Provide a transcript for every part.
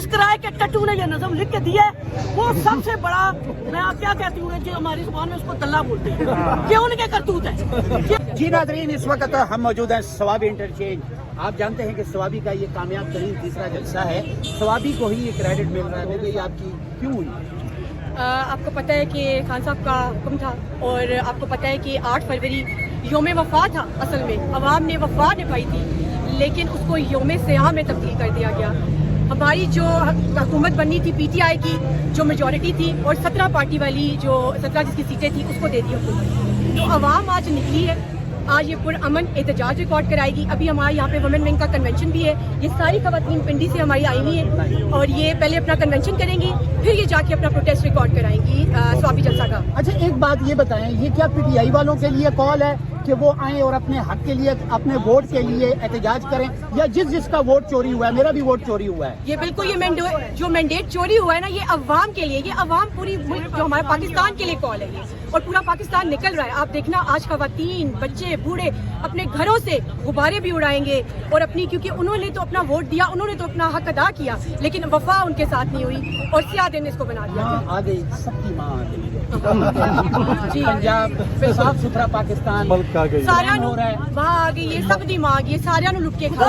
کرائے کے ٹٹو نے یہ نظم لکھ کے دیا ہے وہ سب سے بڑا، میں آپ کیا کہتی ہوں جو ہماری زبان میں اس کو دلہ بولتے ہیں کہ ان کے کرتوت ہے. جی ناظرین، اس وقت ہم موجود ہیں ثوابی انٹرچینج. آپ جانتے ہیں کہ ثوابی کا یہ کامیاب ترین تیسرا جلسہ ہے. ثوابی کو ہی یہ کریڈٹ مل رہا ہے. ہو گئی آپ کی کیوں ہوئی؟ آپ کو پتہ ہے کہ خان صاحب کا حکم تھا اور آپ کو پتہ ہے کہ 8 فروری یوم وفا تھا. اصل میں عوام نے وفا نبھائی تھی لیکن اس کو یوم سیاہ میں تبدیل کر دیا گیا. ہماری جو حکومت بننی تھی پی ٹی آئی کی جو میجورٹی تھی اور 17 پارٹی والی جو 17 جس کی سیٹیں تھیں اس کو دے دی حکومت. تو عوام آج نکلی ہے، آج یہ پرامن احتجاج ریکارڈ کرائے گی. ابھی ہمارے یہاں پہ وومن ونگ کا کنونشن بھی ہے. یہ ساری خواتین پنڈی سے ہماری آئی ہوئی ہیں اور یہ پہلے اپنا کنونشن کریں گی پھر یہ جا کے اپنا پروٹیسٹ ریکارڈ کرائیں گی ثوابی جلسہ کا. اچھا ایک بات یہ بتائیں، یہ کیا پی ٹی آئی والوں کے لیے کال ہے کہ وہ آئیں اور اپنے حق کے لیے اپنے ووٹ کے لیے احتجاج کریں، یا جس کا ووٹ چوری ہوا ہے؟ میرا بھی ووٹ چوری ہوا ہے. یہ بالکل یہ جو مینڈیٹ چوری ہوا ہے نا، یہ عوام کے لیے، یہ عوام پوری ملک جو ہمارے پاکستان کے لیے کال ہے یہ، اور پورا پاکستان نکل رہا ہے. آپ دیکھنا آج خواتین بچے بوڑھے اپنے گھروں سے غبارے بھی اڑائیں گے اور اپنی، کیونکہ انہوں نے تو اپنا ووٹ دیا، انہوں نے تو اپنا حق ادا کیا لیکن وفا ان کے ساتھ نہیں ہوئی اور سیاہ دن اس کو بنا دیا. آ گئی سب کی ماں آ گئی. جی پنجاب صاف ستھرا پاکستان سارا وہاں آ گئی، یہ سب دی ماں آ گئی، سارا لٹ کے کھا.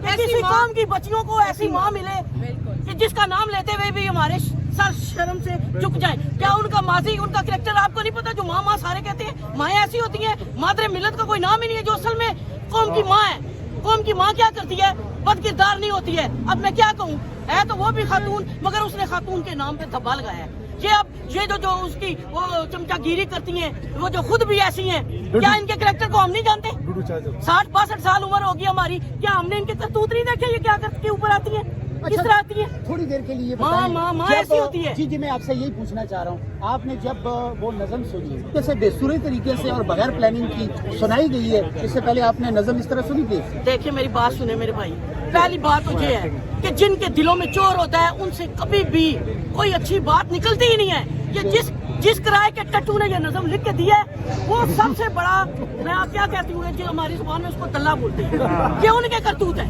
کسی قوم کی بچیوں کو ایسی ماں ملے کہ جس کا نام لیتے ہوئے بھی ہمارے سر شرم سے جھک جائے. کیا ان کا ماضی، ان کا کریکٹر آپ کو نہیں پتا؟ جو ماں سارے کہتے ہیں مائیں ایسی ہوتی ہیں، مادر ملت کا کوئی نام ہی نہیں ہے جو اصل میں قوم کی ماں ہے. قوم کی ماں کیا کرتی ہے؟ بد کردار نہیں ہوتی ہے. اب میں کیا کہوں، ہے تو وہ بھی خاتون مگر اس نے خاتون کے نام پہ دھبا لگایا ہے. یہ جو اس کی وہ چمچا گیری کرتی ہیں، وہ جو خود بھی ایسی ہیں، کیا ان کے کریکٹر کو ہم نہیں جانتے؟ 60-62 سال عمر ہوگی ہماری، کیا ہم نے ان کے کرتوت نہیں دیکھے؟ یہ کیا کر کے اوپر آتی ہیں، کس طرح آتی ہیں؟ تھوڑی دیر کے لیے ماں ایسی ہوتی ہے. جی میں آپ سے یہی پوچھنا چاہ رہا ہوں، آپ نے جب وہ نظم سنی جیسے دستوری طریقے سے اور بغیر پلاننگ کی سنائی گئی ہے، اس سے پہلے آپ نے نظم اس طرح سنی تھی؟ دیکھیں میری بات سنیں میرے بھائی، پہلی بات تو یہ ہے کہ جن کے دلوں میں چور ہوتا ہے ان سے کبھی بھی کوئی اچھی بات نکلتی ہی نہیں ہے. یہ جس کرائے کے ٹٹو نے یہ نظم لکھ کے دیا ہے وہ سب سے بڑا، میں آپ کیا کہتی ہوں جو ہماری زبان میں اس کو دلہ بولتے ہیں. یہ ان کے کرتوت ہے،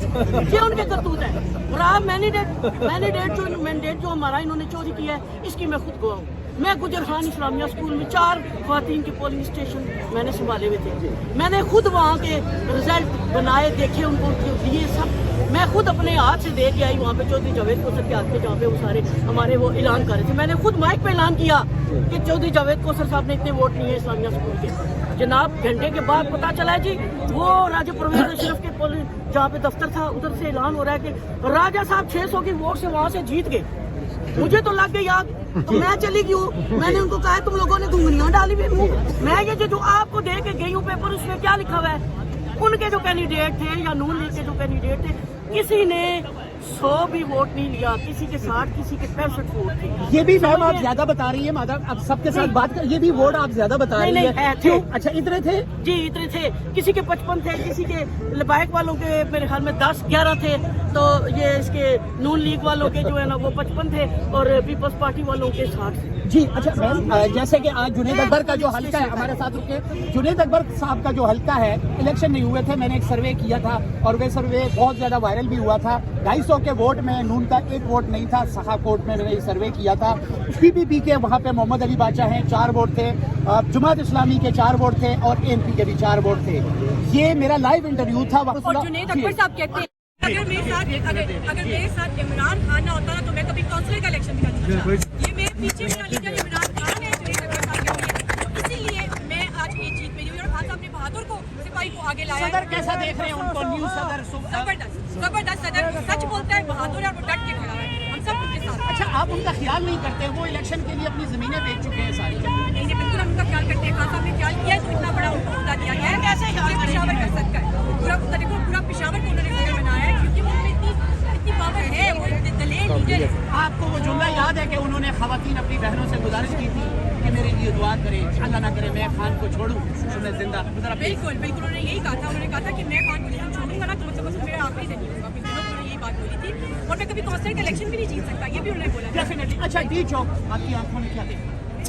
یہ ان کے کرتوت ہے. اور آپ مینڈیٹ جو ہمارا انہوں نے چوری کیا ہے اس کی میں خود گواہ ہوں. میں گجر خان اسلامیہ اسکول میں 4 خواتین کے پولنگ اسٹیشن میں نے سنبھالے ہوئے تھے. میں نے خود وہاں کے رزلٹ بنائے، دیکھے، ان کو دیے سب. میں خود اپنے ہاتھ سے دے کے آئی وہاں پہ چودھری جاوید کوثر کے ہاتھ پہ، جہاں پہ وہ سارے ہمارے وہ اعلان کر رہے تھے. میں نے خود مائک پہ اعلان کیا کہ چودھری جاوید کوثر صاحب نے اتنے ووٹ نہیں ہیں اسلامیہ اسکول کے. جناب گھنٹے کے بعد پتا چلا جی وہ راجہ پرویز اشرف کے پولنگ جہاں پہ دفتر تھا ادھر سے اعلان ہو رہا ہے کہ راجہ صاحب 600 کی ووٹ سے وہاں سے جیت گئے. مجھے تو لگ گئی یاد، تو میں چلی گئی ہوں. میں نے ان کو کہا تم لوگوں نے گھنگریاں ڈالی ہوئی. میں یہ جو آپ کو دے کے گئی ہوں پیپر، اس میں کیا لکھا ہوا ہے؟ ان کے جو کینڈیڈیٹ تھے یا نون لیگ کے جو کینڈیڈیٹ تھے، کسی نے 100 بھی ووٹ نہیں لیا، کسی کے 60، کسی کے 65 ووٹ تھے. یہ بھی میم آپ زیادہ بتا رہی ہیں مادام، اب سب کے ساتھ بات کر، یہ بھی ووٹ آپ زیادہ بتا رہی ہیں. کیوں؟ اچھا اتنے تھے؟ جی اتنے تھے. کسی کے 55 تھے، کسی کے لبائک والوں کے میرے خیال میں 10-11 تھے. تو یہ اس کے نون لیگ والوں کے جو ہے نا وہ 55 تھے اور پیپلز پارٹی والوں کے 60 تھے. جی اچھا میم، جیسے کہ آج جنید اکبر کا جو حلقہ ہے، ہمارے ساتھ رکے، جنید اکبر صاحب کا جو حلقہ ہے، الیکشن نہیں ہوئے تھے، میں نے ایک سروے کیا تھا اور وہ سروے بہت زیادہ وائرل بھی ہوا تھا. 250 کے ووٹ میں نون کا 1 ووٹ نہیں تھا. سخا کوٹ میں نے یہ سروے کیا تھا. پی پی پی کے وہاں پہ محمد علی باچا ہیں 4 ووٹ تھے، جماعت اسلامی کے 4 ووٹ تھے اور اے ایم پی کے بھی 4 ووٹ تھے. یہ میرا لائیو انٹرویو تھا. اور جنید اکبر صاحب کہتے ہیں اگر میرے ساتھ عمران خان نہ ہوتا نا تو میں کبھی کونسلر کا الیکشن بھی کر سکتا. یہ میرے پیچھے میرا لیڈر عمران خان ہے، جنید اکبر صاحب کے، اسی لیے میں آج یہ جیت میری ہوئی. اور خان صاحب نے بہادر کو سپاہی کو آگے لایا. صدر کیسا دیکھ رہے ہیں ان کو؟ نیو صدر زبردست صدر سچ بولتا ہے، بہادر ہے اور وہ ڈٹ کے کھڑا ہے. ہم سب ان کے ساتھ. اچھا آپ ان کا خیال نہیں کرتے؟ وہ الیکشن کے لیے اپنی زمینیں بیچ چکے ہیں ساری. نہیں بالکل ہم ان کا خیال کرتے ہیں. خان صاحب نے خیال کیا ہے تو اتنا بڑا ان کو عہدہ دیا گیا ہے. کیسے پشاور کر سکتا ہے پورا پشاور کو انہوں نے صدر بنایا ہے کیونکہ وہ اتنی پاور ہے، وہ دلیر لیڈر ہے. آپ کو وہ جملہ یاد ہے کہ انہوں نے خواتین اپنی بہنوں سے گزارش کی تھی کہ میرے لیے دعا کرے، اللہ نہ کرے میں خان کو چھوڑوں تو میں زندہ. بالکل انہوں نے یہی کہا تھا. انہوں نے کہا تھا کہ میں خان کو چھوڑوں گا نا تو مطلب میرا آخری دن نہیں ہوگا. انہوں نے یہی بات بولی تھی. اور میں کبھی کونسلر کا الیکشن بھی نہیں جیت سکتا، یہ بھی انہوں نے بولا. ڈیفینیٹلی. اچھا ڈی چوک آپ کی آنکھوں میں کیا دیکھا؟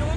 9